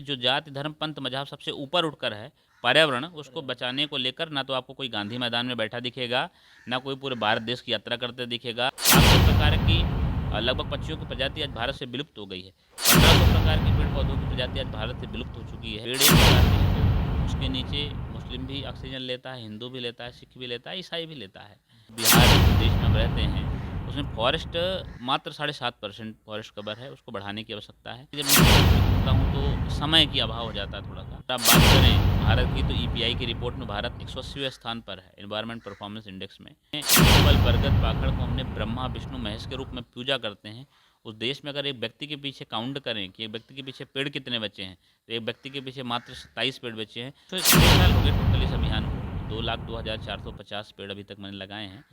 जो जाति धर्म पंथ मजहब सबसे ऊपर उठकर है, पर्यावरण, उसको बचाने को लेकर ना तो आपको कोई गांधी मैदान में बैठा दिखेगा, ना कोई पूरे भारत देश की यात्रा करते दिखेगा। 800 प्रकार की लगभग पक्षियों की प्रजाति आज भारत से विलुप्त हो गई है। 1500 प्रकार के पेड़ पौधों की प्रजाति आज भारत से विलुप्त हो चुकी है। पेड़ एक प्रकार के हैं, तो उसके नीचे मुस्लिम भी ऑक्सीजन लेता है, हिंदू भी लेता है, सिख भी लेता है, ईसाई भी लेता है। बिहार जिस देश में हम रहते हैं, उसमें फॉरेस्ट मात्र 7.5% फॉरेस्ट कवर है, उसको बढ़ाने की आवश्यकता है। जब मैं घूमता हूँ तो समय की अभाव हो जाता है थोड़ा-सा। आप बात करें भारत की, तो ईपीआई की रिपोर्ट में भारत 180वें स्थान पर है एनवायरनमेंट परफॉर्मेंस इंडेक्स में। पीपल, बरगद, पाखड़ को हमने ब्रह्मा, विष्णु, महेश के रूप में पूजा करते हैं। उस देश में अगर एक व्यक्ति के पीछे काउंट करें कि एक व्यक्ति के पीछे पेड़ कितने बचे हैं, तो एक व्यक्ति के पीछे मात्र 27 पेड़ बचे हैं। तो 6 साल हो गए टोटल इस अभियान को। 2,02,450 पेड़ अभी तक मैंने लगाए हैं।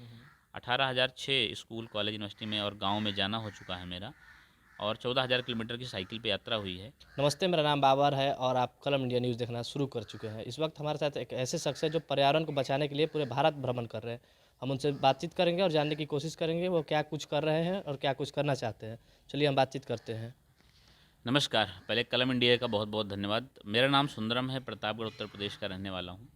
18,006 स्कूल, कॉलेज, यूनिवर्सिटी में और गाँव में जाना हो चुका है मेरा, और 14,000 किलोमीटर की साइकिल पे यात्रा हुई है। नमस्ते, मेरा नाम बाबर है और आप कलम इंडिया न्यूज़ देखना शुरू कर चुके हैं। इस वक्त हमारे साथ एक ऐसे शख्स है जो पर्यावरण को बचाने के लिए पूरे भारत भ्रमण कर रहे हैं। हम उनसे बातचीत करेंगे और जानने की कोशिश करेंगे वो क्या कुछ कर रहे हैं और क्या कुछ करना चाहते हैं। चलिए हम बातचीत करते हैं। नमस्कार, पहले कलम इंडिया का बहुत बहुत धन्यवाद। मेरा नाम सुंदरम है, प्रतापगढ़ उत्तर प्रदेश का रहने वाला हूँ,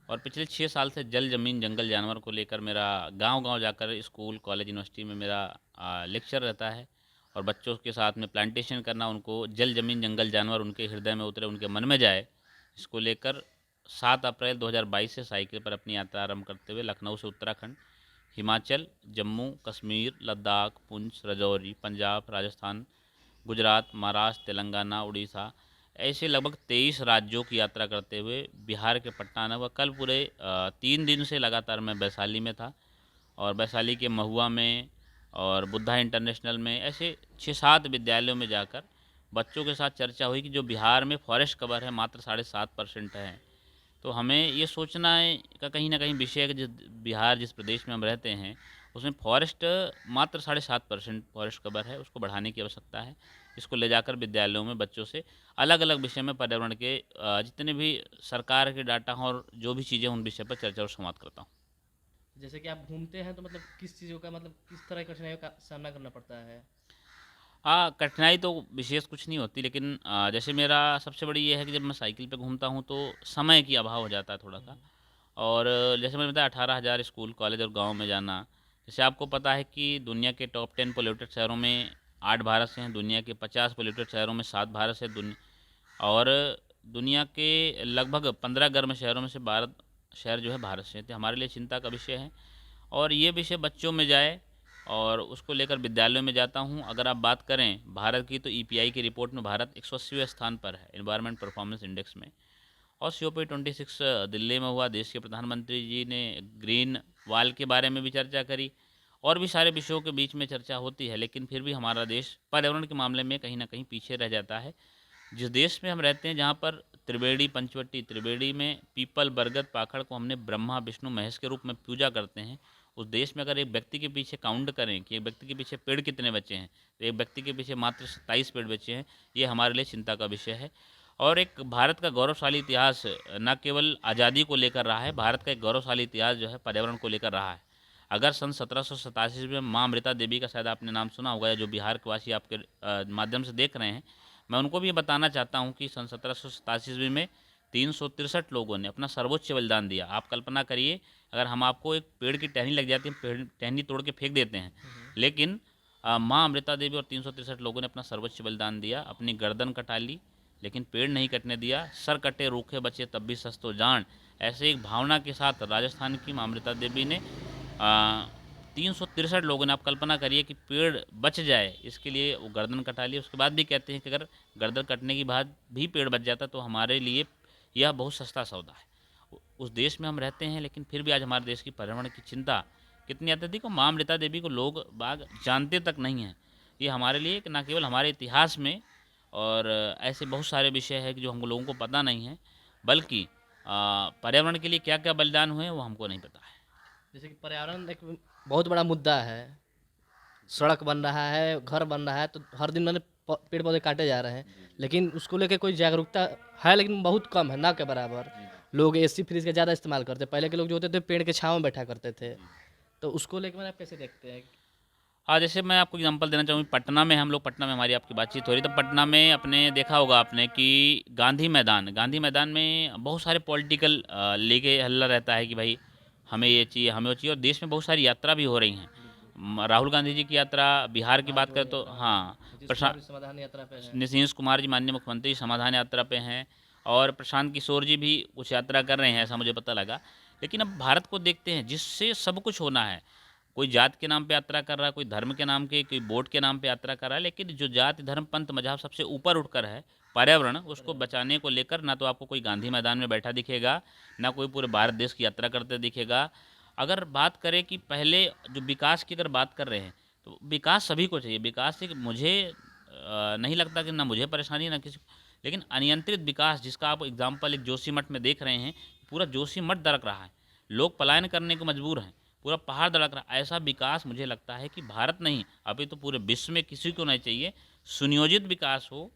और पिछले 6 साल से जल, ज़मीन, जंगल, जानवर को लेकर मेरा गांव-गांव जाकर स्कूल, कॉलेज, यूनिवर्सिटी में मेरा लेक्चर रहता है, और बच्चों के साथ में प्लांटेशन करना, उनको जल, ज़मीन, जंगल, जानवर उनके हृदय में उतरे, उनके मन में जाए, इसको लेकर 7 अप्रैल 2022 से साइकिल पर अपनी यात्रा आरंभ करते हुए लखनऊ से उत्तराखंड, हिमाचल, जम्मू, कश्मीर, लद्दाख, पुंछ, राजौरी, पंजाब, राजस्थान, गुजरात, महाराष्ट्र, तेलंगाना, उड़ीसा, ऐसे लगभग 23 राज्यों की यात्रा करते हुए बिहार के पटना आना हुआ। कल पूरे 3 दिन से लगातार मैं वैशाली में था, और वैशाली के महुआ में और बुद्धा इंटरनेशनल में, ऐसे 6-7 विद्यालयों में जाकर बच्चों के साथ चर्चा हुई कि जो बिहार में फॉरेस्ट कवर है मात्र 7.5% है। तो हमें ये सोचना है का कहीं न कहीं विषय है कि जिस प्रदेश में हम रहते हैं, उसमें फॉरेस्ट मात्र 7.5% फॉरेस्ट कवर है, उसको बढ़ाने की आवश्यकता है। इसको ले जाकर विद्यालयों में बच्चों से अलग-अलग विषय में पर्यावरण के जितने भी सरकार के डाटा हों और जो भी चीज़ें, उन विषय पर चर्चा और संवाद करता हूँ। जैसे कि आप घूमते हैं तो मतलब किस चीज़ों का मतलब किस तरह की कठिनाइयों का सामना करना पड़ता है? हाँ, कठिनाई तो विशेष कुछ नहीं होती, लेकिन जैसे मेरा सबसे बड़ी ये है कि जब मैं साइकिल पे घूमता हूँ तो समय की अभाव हो जाता है थोड़ा-सा। और जैसे मैंने बताया 18,000 स्कूल, कॉलेज और गाँव में जाना। जैसे आपको पता है कि दुनिया के टॉप 10 पोल्यूटेड शहरों में 8 भारत से हैं, दुनिया के 50 पोल्यूटेड शहरों में 7 भारत से, और दुनिया के लगभग 15 गर्म शहरों में से 12 शहर जो है भारत से हैं। तो हमारे लिए चिंता का विषय है, और ये विषय बच्चों में जाए, और उसको लेकर विद्यालयों में जाता हूँ। अगर आप बात करें भारत की, तो ईपीआई की रिपोर्ट में भारत 180वें स्थान पर है एनवायरनमेंट परफॉर्मेंस इंडेक्स में, और COP 26 दिल्ली में हुआ। देश के प्रधानमंत्री जी ने ग्रीन वॉल के बारे में भी चर्चा करी, और भी सारे विषयों के बीच में चर्चा होती है, लेकिन फिर भी हमारा देश पर्यावरण के मामले में कहीं न कहीं पीछे रह जाता है। जिस देश में हम रहते हैं, जहाँ पर त्रिवेणी पंचवटी, त्रिवेणी में पीपल, बरगद, पाखड़ को हमने ब्रह्मा, विष्णु, महेश के रूप में पूजा करते हैं। उस देश में अगर एक व्यक्ति के पीछे काउंट करें कि एक व्यक्ति के पीछे पेड़ कितने बचे हैं, तो एक व्यक्ति के पीछे मात्र 27 पेड़ बचे हैं। ये हमारे लिए चिंता का विषय है। और एक भारत का गौरवशाली इतिहास न केवल आज़ादी को लेकर रहा है, भारत का एक गौरवशाली इतिहास जो है पर्यावरण को लेकर रहा है। अगर सन 1787 में माँ अमृता देवी का शायद आपने नाम सुना होगा, जो बिहार के वासी आपके माध्यम से देख रहे हैं, मैं उनको भी ये बताना चाहता हूँ कि सन 1787 में 363 लोगों ने अपना सर्वोच्च बलिदान दिया। आप कल्पना करिए, अगर हम आपको एक पेड़ की टहनी लग जाती है, पेड़ टहनी तोड़ के फेंक देते हैं, लेकिन माँ अमृता देवी और 363 लोगों ने अपना सर्वोच्च बलिदान दिया, अपनी गर्दन कटा ली, लेकिन पेड़ नहीं कटने दिया। सर कटे रूखे बचे तब भी सच तो जान, ऐसे एक भावना के साथ राजस्थान की माँ अमृता देवी ने 363 लोगों ने, आप कल्पना करिए कि पेड़ बच जाए, इसके लिए वो गर्दन कटा ली। उसके बाद भी कहते हैं कि अगर गर्दन कटने के बाद भी पेड़ बच जाता तो हमारे लिए यह बहुत सस्ता सौदा है। उस देश में हम रहते हैं, लेकिन फिर भी आज हमारे देश की पर्यावरण की चिंता कितनी अत्यधिक, और माँ अमृता देवी को लोग बाग जानते तक नहीं हैं। ये हमारे लिए न केवल हमारे इतिहास में, और ऐसे बहुत सारे विषय हैं कि जो हम लोगों को पता नहीं है, बल्कि पर्यावरण के लिए क्या क्या बलिदान हुए वो हमको नहीं पता है। जैसे कि पर्यावरण एक बहुत बड़ा मुद्दा है। सड़क बन रहा है, घर बन रहा है, तो हर दिन मैंने पेड़ पौधे काटे जा रहे हैं, लेकिन उसको लेके कोई जागरूकता है लेकिन बहुत कम है, ना के बराबर। लोग एसी फ्रिज का ज़्यादा इस्तेमाल करते हैं। पहले के लोग जो होते थे पेड़ के छाँव में बैठा करते थे। तो उसको लेके मैंने आप कैसे देखते हैं? जैसे मैं आपको एग्जांपल देना चाहूँगी, पटना में हमारी आपकी बातचीत हो रही, तो पटना में अपने देखा होगा आपने कि गांधी मैदान में बहुत सारे पॉलिटिकल लेके हल्ला रहता है कि भाई हमें ये चाहिए, हमें वो चाहिए, और देश में बहुत सारी यात्रा भी हो रही हैं। राहुल गांधी जी की यात्रा, बिहार की बात जोड़ो करें तो यात्रा है, हाँ, नीतीश कुमार प्रशा भी समाधान यात्रा पे है। नीतीश कुमार जी माननीय मुख्यमंत्री समाधान यात्रा पे हैं, और प्रशांत किशोर जी भी कुछ यात्रा कर रहे हैं, ऐसा मुझे पता लगा। लेकिन अब भारत को देखते हैं, जिससे सब कुछ होना है, कोई जात के नाम पे यात्रा कर रहा है, कोई धर्म के नाम के, कोई वोट के नाम पे यात्रा कर रहा है, लेकिन जो जाति धर्म पंथ मजहब सबसे ऊपर उठकर है, पर्यावरण, उसको पर्यावरण। बचाने को लेकर ना तो आपको कोई गांधी मैदान में बैठा दिखेगा, ना कोई पूरे भारत देश की यात्रा करते दिखेगा। अगर बात करें कि पहले जो विकास की अगर बात कर रहे हैं, तो विकास सभी को चाहिए। विकास से मुझे नहीं लगता कि ना मुझे परेशानी ना किसी, लेकिन अनियंत्रित विकास जिसका आप एग्जाम्पल एक जोशीमठ में देख रहे हैं, पूरा जोशीमठ दरक रहा है, लोग पलायन करने को मजबूर हैं, पूरा पहाड़ दरक रहा है। ऐसा विकास मुझे लगता है कि भारत नहीं, अभी तो पूरे विश्व में किसी को नहीं चाहिए। सुनियोजित विकास हो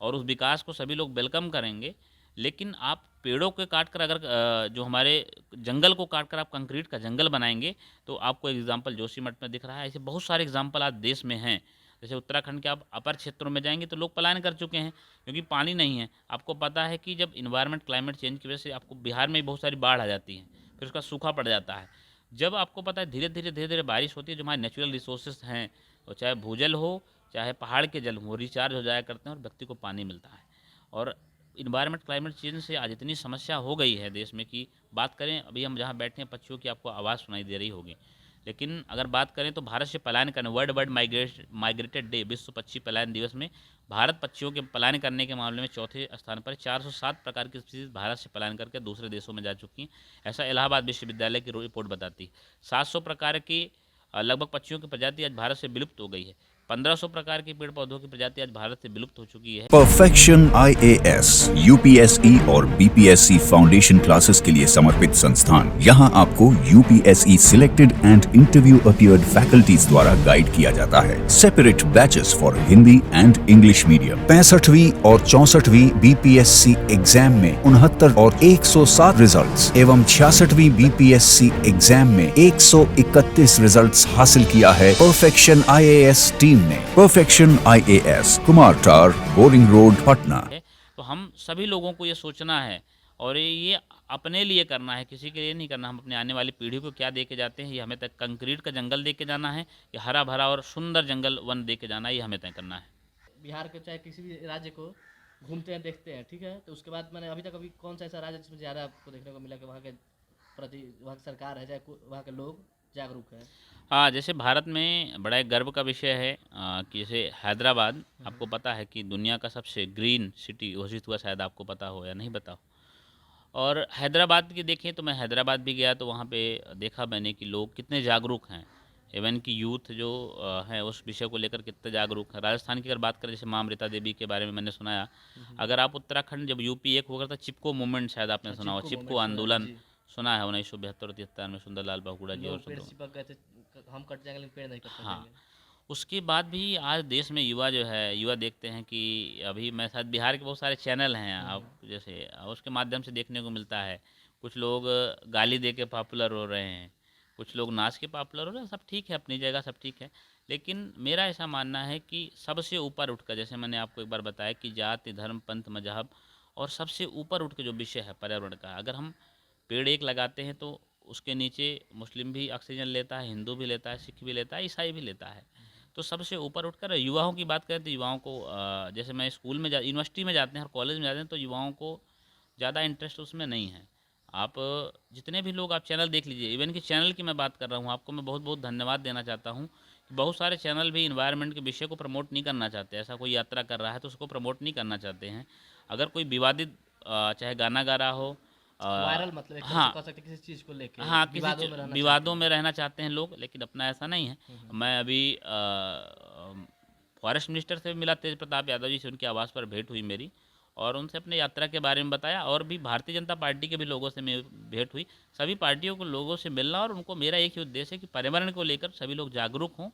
और उस विकास को सभी लोग वेलकम करेंगे। लेकिन आप पेड़ों के काट कर, अगर जो हमारे जंगल को काट कर आप कंक्रीट का जंगल बनाएंगे, तो आपको एग्जाम्पल जोशीमठ में दिख रहा है। ऐसे बहुत सारे एग्जाम्पल आज देश में हैं। जैसे उत्तराखंड के आप अपर क्षेत्रों में जाएंगे तो लोग पलायन कर चुके हैं, क्योंकि पानी नहीं है। आपको पता है कि जब इन्वायरमेंट क्लाइमेट चेंज की वजह से आपको बिहार में बहुत सारी बाढ़ आ जाती है, फिर उसका सूखा पड़ जाता है। जब आपको पता है धीरे धीरे बारिश होती है, जो हमारे नेचुरल रिसोर्सेज हैं, वो चाहे भूजल हो चाहे पहाड़ के जल हो, वो रिचार्ज हो जाया करते हैं और व्यक्ति को पानी मिलता है। और इन्वायरमेंट क्लाइमेट चेंज से आज इतनी समस्या हो गई है देश में कि बात करें, अभी हम जहाँ बैठे हैं पक्षियों की आपको आवाज़ सुनाई दे रही होगी, लेकिन अगर बात करें तो भारत से पलायन करने, वर्ल्ड माइग्रेटेड डे, विश्व पक्षी पलायन दिवस में भारत पक्षियों के पलायन करने के मामले में चौथे स्थान पर है। 407 प्रकार की स्पीसीज भारत से पलायन करके दूसरे देशों में जा चुकी हैं, ऐसा इलाहाबाद विश्वविद्यालय की रिपोर्ट बताती है। 700 प्रकार की लगभग पक्षियों की प्रजाति आज भारत से विलुप्त हो गई है। 1500 प्रकार के पेड़ पौधों की प्रजाति आज भारत से विलुप्त हो चुकी है। परफेक्शन आईएएस, यूपीएसई और बीपीएससी फाउंडेशन क्लासेस के लिए समर्पित संस्थान। यहाँ आपको UPSC selected and interview appeared faculties द्वारा गाइड किया जाता है। Separate batches for Hindi and English medium. 65वीं और 64वीं बीपीएससी एग्जाम में 69 और 107 रिजल्ट्स एवं 66वीं बीपीएससी एग्जाम में 131 रिजल्ट्स हासिल किया है परफेक्शन आईएएस टीम ने। Perfection IAS, Kumar tower, boring road, Patna. है। तो हम सभी लोगों को ये सोचना है, और ये अपने लिए करना है, किसी के लिए नहीं करना। हम अपने आने वाली पीढ़ी को क्या दे के जाते हैं, ये हमें तक कंक्रीट का जंगल दे के जाना है, या हरा भरा और सुंदर जंगल वन दे के जाना है, ये हमें तय करना है। बिहार के चाहे किसी भी राज्य को घूमते हैं देखते हैं, ठीक है, तो उसके बाद मैंने अभी तक अभी कौन सा ऐसा राज्य जिसमें ज़्यादा आपको देखने को मिला कि वहाँ के प्रति वहाँ की सरकार है चाहे वहाँ के लोग जागरूक हैं? हाँ, जैसे भारत में बड़ा एक गर्व का विषय है कि जैसे हैदराबाद, आपको पता है कि दुनिया का सबसे ग्रीन सिटी घोषित हुआ, शायद आपको पता हो या नहीं पता हो। और हैदराबाद की देखें तो मैं हैदराबाद भी गया, तो वहाँ पे देखा मैंने कि लोग कितने जागरूक हैं। इवन कि यूथ जो है उस विषय को लेकर कितने जागरूक है। राजस्थान की अगर बात करें, जैसे माँ अमृता देवी के बारे में मैंने सुनाया। अगर आप उत्तराखंड, जब यूपी एक हुआ करता, चिपको मूवमेंट, शायद आपने सुना हो, चिपको चिपको मूवमेंट सुना है आंदोलन जी। सुना है 1972-73 में सुंदरलाल बहुगुड़ा जी और लोग पेड़ सुंदर। चिपक गए थे, हम कट जाएंगे लेकिन पेड़ नहीं कट हाँ, सकेंगे। उसके बाद भी आज देश में युवा जो है, युवा देखते हैं कि अभी मैं शायद बिहार के बहुत सारे चैनल हैं, आप जैसे उसके माध्यम से देखने को मिलता है। कुछ लोग गाली दे के पॉपुलर हो रहे हैं, कुछ लोग नाच के पॉपुलर हो रहे हैं, सब ठीक है, अपनी जगह सब ठीक है। लेकिन मेरा ऐसा मानना है कि सबसे ऊपर उठकर, जैसे मैंने आपको एक बार बताया कि जाति धर्म पंथ मजहब, और सबसे ऊपर उठ के जो विषय है पर्यावरण का, अगर हम पेड़ एक लगाते हैं तो उसके नीचे मुस्लिम भी ऑक्सीजन लेता है, हिंदू भी लेता है, सिख भी लेता है, ईसाई भी लेता है। तो सबसे ऊपर उठकर युवाओं की बात करें तो युवाओं को जैसे मैं स्कूल में यूनिवर्सिटी में जाते हैं और कॉलेज में जाते हैं, तो युवाओं को ज़्यादा इंटरेस्ट उसमें नहीं है। आप जितने भी लोग आप चैनल देख लीजिए, इवन कि चैनल की मैं बात कर रहा हूँ, आपको मैं बहुत बहुत धन्यवाद देना चाहता हूँ कि बहुत सारे चैनल भी इन्वायरमेंट के विषय को प्रमोट नहीं करना चाहते। ऐसा कोई यात्रा कर रहा है तो उसको प्रमोट नहीं करना चाहते हैं। अगर कोई विवादित चाहे गाना गा रहा हो, वायरल मतलब एक तरह से हाँ कह सकते हैं किसी चीज़ को लेके हाँ, किसी विवादों में रहना चाहते विवादों हैं। में रहना चाहते हैं लोग, लेकिन अपना ऐसा नहीं है। मैं अभी फॉरेस्ट मिनिस्टर से भी मिला, तेज प्रताप यादव जी से, उनके आवास पर भेंट हुई मेरी, और उनसे अपने यात्रा के बारे में बताया। और भी भारतीय जनता पार्टी के भी लोगों से मेरी भेंट हुई। सभी पार्टियों को लोगों से मिलना, और उनको मेरा एक ही उद्देश्य है कि पर्यावरण को लेकर सभी लोग जागरूक हों।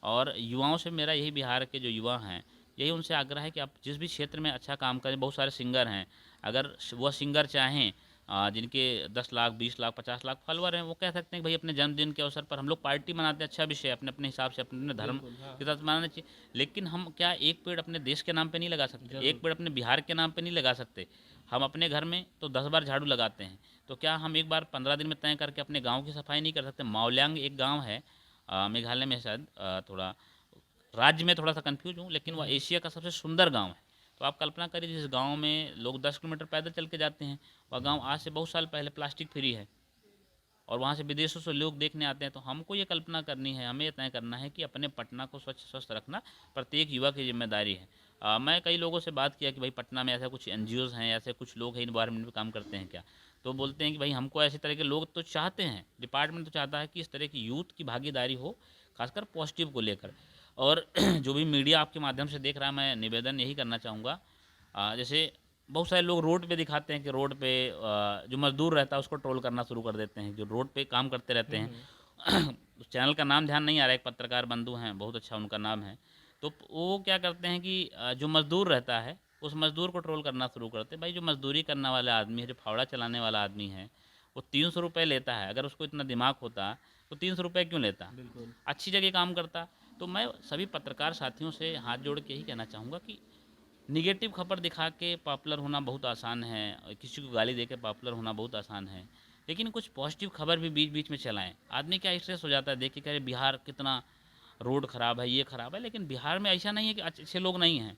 और युवाओं से मेरा यही, बिहार के जो युवा हैं, यही उनसे आग्रह है कि आप जिस भी क्षेत्र में अच्छा काम करें। बहुत सारे सिंगर हैं, अगर वह सिंगर चाहें जिनके 10 लाख 20 लाख 50 लाख फॉलोअर हैं, वो कह सकते हैं कि भाई अपने जन्मदिन के अवसर पर हम लोग पार्टी मनाते हैं, अच्छा विषय अपने अपने हिसाब से अपने अपने धर्म के साथ मनाना चाहिए। लेकिन हम क्या एक पेड़ अपने देश के नाम पे नहीं लगा सकते, एक पेड़ अपने बिहार के नाम पे नहीं लगा सकते। हम अपने घर में तो 10 बार झाड़ू लगाते हैं, तो क्या हम एक बार 15 दिन में तय करके अपने गाँव की सफाई नहीं कर सकते? मावलियांग एक गाँव है मेघालय में, शायद थोड़ा राज्य में थोड़ा सा कंफ्यूज हूँ, लेकिन वह एशिया का सबसे सुंदर गांव है। तो आप कल्पना करिए, जिस गांव में लोग 10 किलोमीटर पैदल चल के जाते हैं, वह गांव आज से बहुत साल पहले प्लास्टिक फ्री है और वहाँ से विदेशों से लोग देखने आते हैं। तो हमको ये कल्पना करनी है, हमें ये तय करना है कि अपने पटना को स्वच्छ स्वस्थ रखना प्रत्येक युवा की जिम्मेदारी है। मैं कई लोगों से बात किया कि भाई पटना में ऐसा कुछ एनजीओज़ हैं, ऐसे कुछ लोग हैं इन्वायरमेंट में काम करते हैं क्या? तो बोलते हैं कि भाई हमको ऐसे तरह के लोग तो चाहते हैं, डिपार्टमेंट तो चाहता है कि इस तरह की यूथ की भागीदारी हो, खासकर पॉजिटिव को लेकर। और जो भी मीडिया आपके माध्यम से देख रहा है, मैं निवेदन यही करना चाहूँगा, जैसे बहुत सारे लोग रोड पे दिखाते हैं कि रोड पे जो मज़दूर रहता है उसको ट्रोल करना शुरू कर देते हैं, जो रोड पे काम करते रहते हैं। उस चैनल का नाम ध्यान नहीं आ रहा है, एक पत्रकार बंधु हैं, बहुत अच्छा उनका नाम है। तो वो क्या करते हैं कि जो मज़दूर रहता है उस मज़दूर को ट्रोल करना शुरू करते हैं। भाई जो मज़दूरी करने वाला आदमी है, जो फावड़ा चलाने वाला आदमी है, वो 300 रुपये लेता है। अगर उसको इतना दिमाग होता तो 300 रुपये क्यों लेता? अच्छी जगह काम करता। तो मैं सभी पत्रकार साथियों से हाथ जोड़ के ही कहना चाहूँगा कि निगेटिव खबर दिखा के पॉपुलर होना बहुत आसान है, और किसी को गाली दे के पॉपुलर होना बहुत आसान है, लेकिन कुछ पॉजिटिव खबर भी बीच बीच में चलाएं। आदमी क्या स्ट्रेस हो जाता है देख के, कह रहे बिहार कितना रोड ख़राब है, ये ख़राब है, लेकिन बिहार में ऐसा नहीं है कि अच्छे लोग नहीं हैं।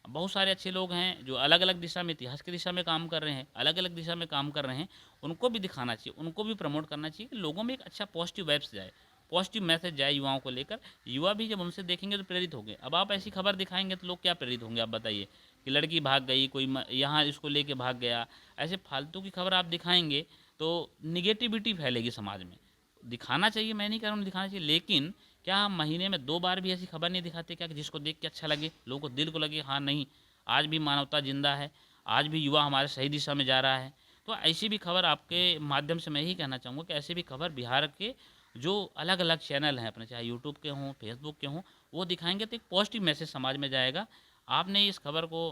बहुत सारे अच्छे लोग हैं जो अलग अलग दिशा में, इतिहास की दिशा में काम कर रहे हैं, अलग अलग दिशा में काम कर रहे हैं। उनको भी दिखाना चाहिए, उनको भी प्रमोट करना चाहिए कि लोगों में एक अच्छा पॉजिटिव वाइब्स जाए, पॉजिटिव मैसेज जाए युवाओं को लेकर। युवा भी जब उनसे देखेंगे तो प्रेरित होंगे। अब आप ऐसी खबर दिखाएंगे तो लोग क्या प्रेरित होंगे? आप बताइए कि लड़की भाग गई, कोई यहाँ इसको लेके भाग गया, ऐसे फालतू की खबर आप दिखाएंगे तो निगेटिविटी फैलेगी समाज में। दिखाना चाहिए, मैं नहीं कह रहा हूँ दिखाना चाहिए, लेकिन क्या हम महीने में 2 बार भी ऐसी खबर नहीं दिखाते क्या कि जिसको देख के अच्छा लगे, लोगों को दिल को लगे हाँ नहीं, आज भी मानवता जिंदा है, आज भी युवा हमारे सही दिशा में जा रहा है। तो ऐसी भी खबर आपके माध्यम से मैं यही कहना चाहूँगा कि ऐसी भी खबर बिहार के जो अलग अलग चैनल हैं अपने, चाहे यूट्यूब के हों, फेसबुक के हों, वो दिखाएंगे तो एक पॉजिटिव मैसेज समाज में जाएगा। आपने इस खबर को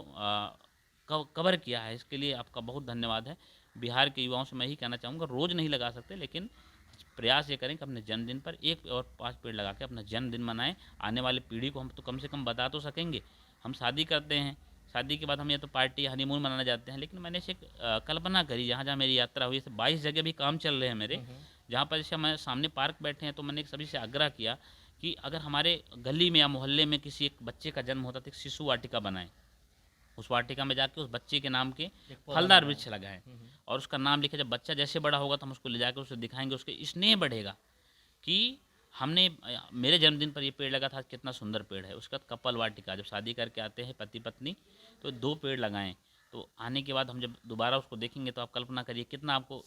कवर किया है, इसके लिए आपका बहुत धन्यवाद है। बिहार के युवाओं से मैं यही कहना चाहूँगा, रोज़ नहीं लगा सकते, लेकिन प्रयास ये करें कि अपने जन्मदिन पर 1 और 5 पेड़ लगा के अपना जन्मदिन मनाएं। आने वाली पीढ़ी को हम तो कम से कम बता तो सकेंगे। हम शादी करते हैं, शादी के बाद हम या तो पार्टी हनीमून मनाने जाते हैं, लेकिन मैंने इसे कल्पना करी, जहाँ जहाँ मेरी यात्रा हुई, जैसे 22 जगह भी काम चल रहे हैं मेरे, जहाँ पर जैसे हमारे सामने पार्क बैठे हैं, तो मैंने सभी से आग्रह किया कि अगर हमारे गली में या मोहल्ले में किसी एक बच्चे का जन्म होता तो एक शिशु वाटिका बनाएं। उस वाटिका में जाके उस बच्चे के नाम के फलदार वृक्ष लगाएं और उसका नाम लिखे। जब बच्चा जैसे बड़ा होगा तो हम उसको ले जाकर उसे दिखाएंगे, उसके स्नेह बढ़ेगा कि हमने मेरे जन्मदिन पर ये पेड़ लगा था, कितना सुंदर पेड़ है। उसके बाद कपल वाटिका, जब शादी करके आते हैं पति पत्नी तो 2 पेड़ लगाएं। तो आने के बाद हम जब दोबारा उसको देखेंगे तो आप कल्पना करिए कितना आपको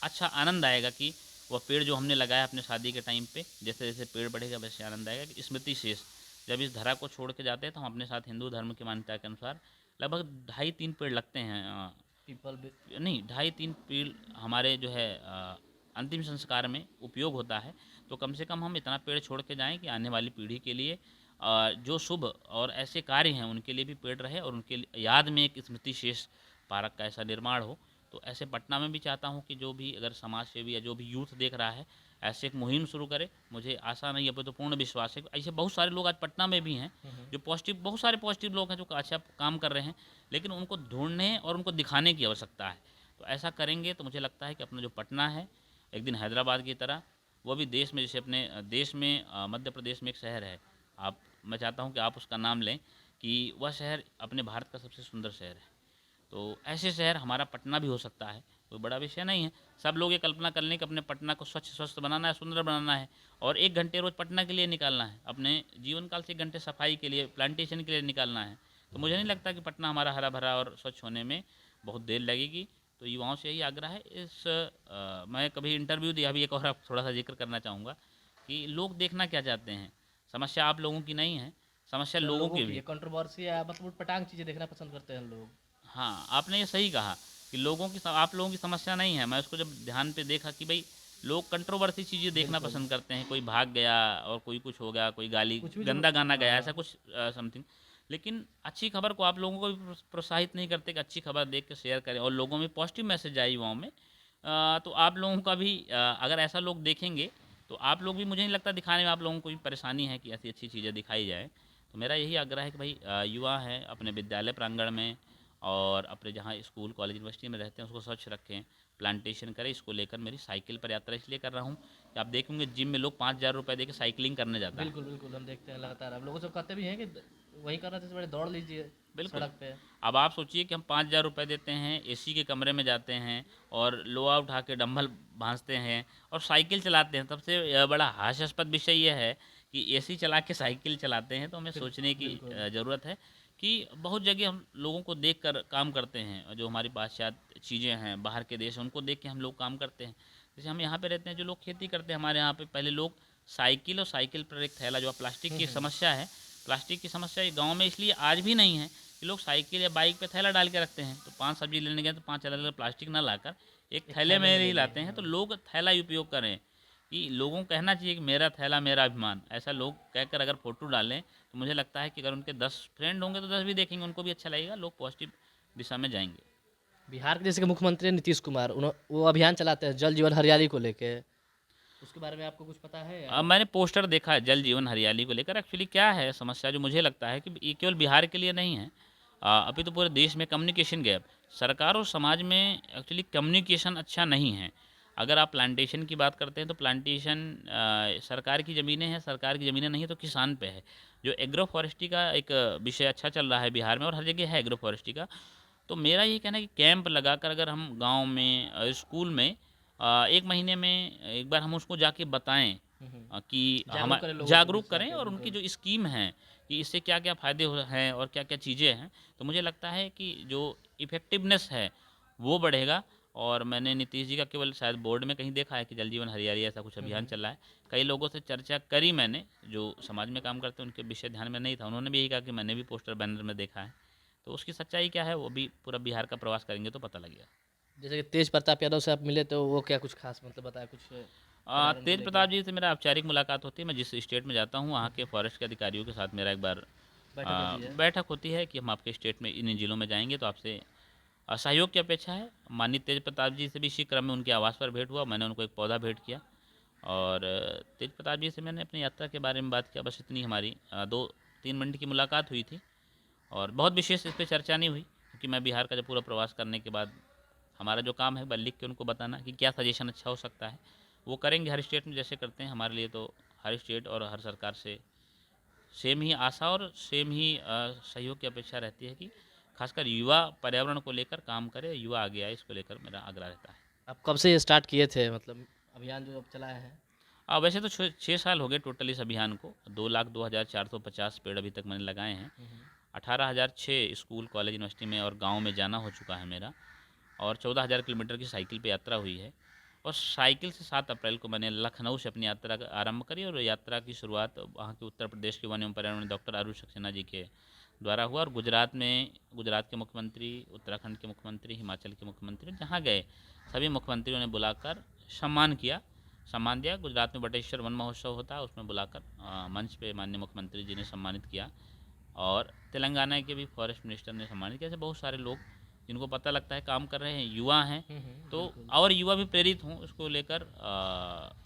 अच्छा आनंद आएगा कि वह पेड़ जो हमने लगाया अपने शादी के टाइम पे, जैसे जैसे पेड़ बढ़ेगा वैसे आनंद आएगा। कि स्मृति शेष जब इस धरा को छोड़ के जाते हैं तो हम अपने साथ हिंदू धर्म की मान्यता के अनुसार लगभग 2.5-3 पेड़ लगते हैं। पीपल नहीं 2.5-3 पेड़ हमारे जो है अंतिम संस्कार में उपयोग होता है। तो कम से कम हम इतना पेड़ छोड़ के जाएं कि आने वाली पीढ़ी के लिए जो शुभ और ऐसे कार्य हैं उनके लिए भी पेड़ रहे और उनके याद में एक स्मृति शेष पार्क का ऐसा निर्माण हो। तो ऐसे पटना में भी चाहता हूँ कि जो भी अगर समाज सेवी या जो भी यूथ देख रहा है ऐसे एक मुहिम शुरू करे। मुझे आशा नहीं है तो पूर्ण विश्वास है ऐसे बहुत सारे लोग आज पटना में भी हैं जो पॉजिटिव, बहुत सारे पॉजिटिव लोग हैं जो अच्छा काम कर रहे हैं, लेकिन उनको ढूंढने और उनको दिखाने की आवश्यकता है। तो ऐसा करेंगे तो मुझे लगता है कि अपना जो पटना है एक दिन हैदराबाद की तरह वो भी देश में, जैसे अपने देश में मध्य प्रदेश में एक शहर है, आप मैं चाहता हूँ कि आप उसका नाम लें कि वह शहर अपने भारत का सबसे सुंदर शहर है। तो ऐसे शहर हमारा पटना भी हो सकता है, कोई बड़ा विषय नहीं है। सब लोग ये कल्पना कर लें कि अपने पटना को स्वच्छ स्वस्थ बनाना है, सुंदर बनाना है और 1 घंटे रोज़ पटना के लिए निकालना है, अपने जीवन काल से 1 घंटे सफाई के लिए, प्लांटेशन के लिए निकालना है। तो मुझे नहीं लगता कि पटना हमारा हरा भरा और स्वच्छ होने में बहुत देर लगेगी। तो युवाओं से यही आग्रह है। मैं कभी इंटरव्यू दिया, अभी एक और आप थोड़ा सा जिक्र करना चाहूँगा कि लोग देखना क्या चाहते हैं, समस्या आप लोगों की नहीं है, समस्या लोगों की भी। कंट्रोवर्सी है, मतलब पटांग चीज़ें देखना पसंद करते हैं लोग। हाँ, आपने ये सही कहा कि लोगों की, आप लोगों की समस्या नहीं है। मैं उसको जब ध्यान पे देखा कि भाई लोग कंट्रोवर्सी चीज़ें देखना पसंद करते हैं, कोई भाग गया और कोई कुछ हो गया, कोई गाली कुछ भी गंदा गाना गया, ऐसा कुछ समथिंग। लेकिन अच्छी खबर को आप लोगों को भी प्रोत्साहित नहीं करते कि अच्छी खबर देख के शेयर करें और लोगों में पॉजिटिव मैसेज जाए युवाओं में। तो आप लोगों का भी अगर ऐसा लोग देखेंगे तो आप लोग भी, मुझे नहीं लगता दिखाने में आप लोगों को भी परेशानी है कि ऐसी अच्छी चीज़ें दिखाई जाए। तो मेरा यही आग्रह है कि भाई युवा हैं अपने विद्यालय प्रांगण में और अपने जहाँ स्कूल कॉलेज यूनिवर्सिटी में रहते हैं उसको स्वच्छ रखें, प्लांटेशन करें। इसको लेकर मेरी साइकिल पर यात्रा इसलिए कर रहा हूँ कि आप देखेंगे जिम में लोग 5,000 रुपये दे के साइकिलिंग करने जाता है। बिल्कुल बिल्कुल, हम देखते हैं लगातार। हम लोगों से कहते भी हैं कि वही करना चाहिए, बड़े दौड़ लीजिए बिल्कुल। सड़क पे। अब आप सोचिए कि हम 5,000 रुपये देते हैं, एसी के कमरे में जाते हैं और लोहा उठा के डंबल भांजते हैं और साइकिल चलाते हैं। सबसे बड़ा हास्यास्पद विषय ये है कि एसी चला के साइकिल चलाते हैं। तो हमें सोचने की ज़रूरत है कि बहुत जगह हम लोगों को देख कर काम करते हैं। जो हमारी पाश्चात्य चीज़ें हैं, बाहर के देश हैं, उनको देख के हम लोग काम करते हैं। जैसे हम यहाँ पे रहते हैं, जो लोग खेती करते हैं हमारे यहाँ पे, पहले लोग साइकिल और साइकिल पर एक थैला, जो प्लास्टिक की समस्या है, प्लास्टिक की समस्या गाँव में इसलिए आज भी नहीं है कि लोग साइकिल या बाइक पे थैला डाल के रखते हैं। तो 5 सब्जी लेने गए तो 5 अलग अलग प्लास्टिक ना लाकर एक थैले में ही लाते हैं। तो लोग थैला उपयोग करें कि लोगों को कहना चाहिए कि मेरा थैला मेरा अभिमान। ऐसा लोग कहकर अगर फ़ोटो डालें तो मुझे लगता है कि अगर उनके 10 फ्रेंड होंगे तो 10 भी देखेंगे, उनको भी अच्छा लगेगा, लोग पॉजिटिव दिशा में जाएंगे। बिहार के जैसे कि मुख्यमंत्री नीतीश कुमार, वो अभियान चलाते हैं जल जीवन हरियाली को लेके, उसके बारे में आपको कुछ पता है? अब मैंने पोस्टर देखा है जल जीवन हरियाली को लेकर। एक्चुअली क्या है समस्या, जो मुझे लगता है कि ये केवल बिहार के लिए नहीं है, अभी तो पूरे देश में कम्युनिकेशन गैप, सरकार और समाज में एक्चुअली कम्युनिकेशन अच्छा नहीं है। अगर आप प्लांटेशन की बात करते हैं तो प्लांटेशन सरकार की ज़मीनें हैं, सरकार की ज़मीनें नहीं है तो किसान पे है। जो एग्रो फॉरेस्ट्री का एक विषय अच्छा चल रहा है बिहार में और हर जगह है एग्रो फॉरेस्ट्री का। तो मेरा ये कहना है कि कैंप लगाकर अगर हम गांव में स्कूल में 1 महीने में एक बार हम उसको जाके बताएं कि हम जागरूक करें और उनकी जो स्कीम है कि इससे क्या क्या फ़ायदे हैं और क्या क्या चीज़ें हैं, तो मुझे लगता है कि जो इफ़ेक्टिवनेस है वो बढ़ेगा। और मैंने नीतीश जी का केवल शायद बोर्ड में कहीं देखा है कि जल जीवन हरियाली ऐसा कुछ अभियान चल रहा है। कई लोगों से चर्चा करी मैंने जो समाज में काम करते हैं, उनके विषय ध्यान में नहीं था, उन्होंने भी यही कहा कि मैंने भी पोस्टर बैनर में देखा है। तो उसकी सच्चाई क्या है वो भी पूरा बिहार का प्रवास करेंगे तो पता लगेगा। जैसे कि तेज प्रताप यादव से आप मिले तो वो क्या कुछ खास मतलब बताया कुछ? तेज प्रताप जी से मेरा औपचारिक मुलाकात होती है। मैं जिस स्टेट में जाता हूँ वहाँ के फॉरेस्ट के अधिकारियों के साथ मेरा एक बार बैठक होती है कि हम आपके स्टेट में इन जिलों में जाएंगे तो आपसे सहयोग की अपेक्षा है। माननीय तेज प्रताप जी से भी इसी क्रम में उनके आवास पर भेंट हुआ, मैंने उनको एक पौधा भेंट किया और तेज प्रताप जी से मैंने अपनी यात्रा के बारे में बात किया। बस इतनी हमारी 2-3 मिनट की मुलाकात हुई थी और बहुत विशेष इस पर चर्चा नहीं हुई, क्योंकि मैं बिहार का जब पूरा प्रवास करने के बाद हमारा जो काम है बस लिख के उनको बताना कि क्या सजेशन अच्छा हो सकता है, वो करेंगे हर स्टेट में जैसे करते हैं। हमारे लिए तो हर स्टेट और हर सरकार से सेम ही आशा और सेम ही सहयोग की अपेक्षा रहती है कि खासकर युवा पर्यावरण को लेकर काम करे, युवा आगे आए, इसको लेकर मेरा आग्रह रहता है। आप कब से ये स्टार्ट किए थे, मतलब अभियान जो अब चलाए हैं? वैसे तो 6 साल हो गए टोटल इस अभियान को। 2,02,450 पेड़ अभी तक मैंने लगाए हैं। 18,006 स्कूल कॉलेज यूनिवर्सिटी में और गांव में जाना हो चुका है मेरा, और 14,000 किलोमीटर की साइकिल पे यात्रा हुई है। और साइकिल से 7 अप्रैल को मैंने लखनऊ से अपनी यात्रा आरंभ करी और यात्रा की शुरुआत वहाँ के उत्तर प्रदेश के वन एवं पर्यावरण डॉक्टर आरुष सक्सेना जी के द्वारा हुआ। और गुजरात में गुजरात के मुख्यमंत्री, उत्तराखंड के मुख्यमंत्री, हिमाचल के मुख्यमंत्री, जहाँ गए सभी मुख्यमंत्रियों ने बुलाकर सम्मान दिया। गुजरात में बटेश्वर वन महोत्सव होता है, उसमें बुलाकर मंच पे माननीय मुख्यमंत्री जी ने सम्मानित किया और तेलंगाना के भी फॉरेस्ट मिनिस्टर ने सम्मानित किया। ऐसे बहुत सारे लोग जिनको पता लगता है काम कर रहे हैं, युवा हैं, तो और युवा भी प्रेरित हों उसको लेकर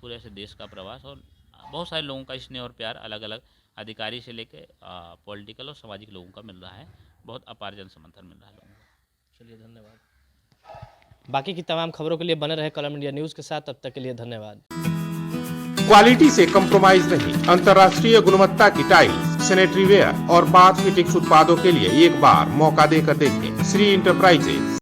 पूरे ऐसे देश का प्रवास। और बहुत सारे लोगों का स्नेह और प्यार अलग अलग अधिकारी से लेकर पॉलिटिकल और सामाजिक लोगों का मिल रहा है। बहुत अपार जन समर्थन मिल रहा है लोगों को। चलिए धन्यवाद। बाकी की तमाम खबरों के लिए बने रहे कलम इंडिया न्यूज़ के साथ। तब तक के लिए धन्यवाद। क्वालिटी से कंप्रोमाइज नहीं, अंतर्राष्ट्रीय गुणवत्ता की टाइल्स, सैनिटरी वेयर और बाथ फिटिंग्स उत्पादों के लिए एक बार मौका देकर देखें। श्री इंटरप्राइजेज।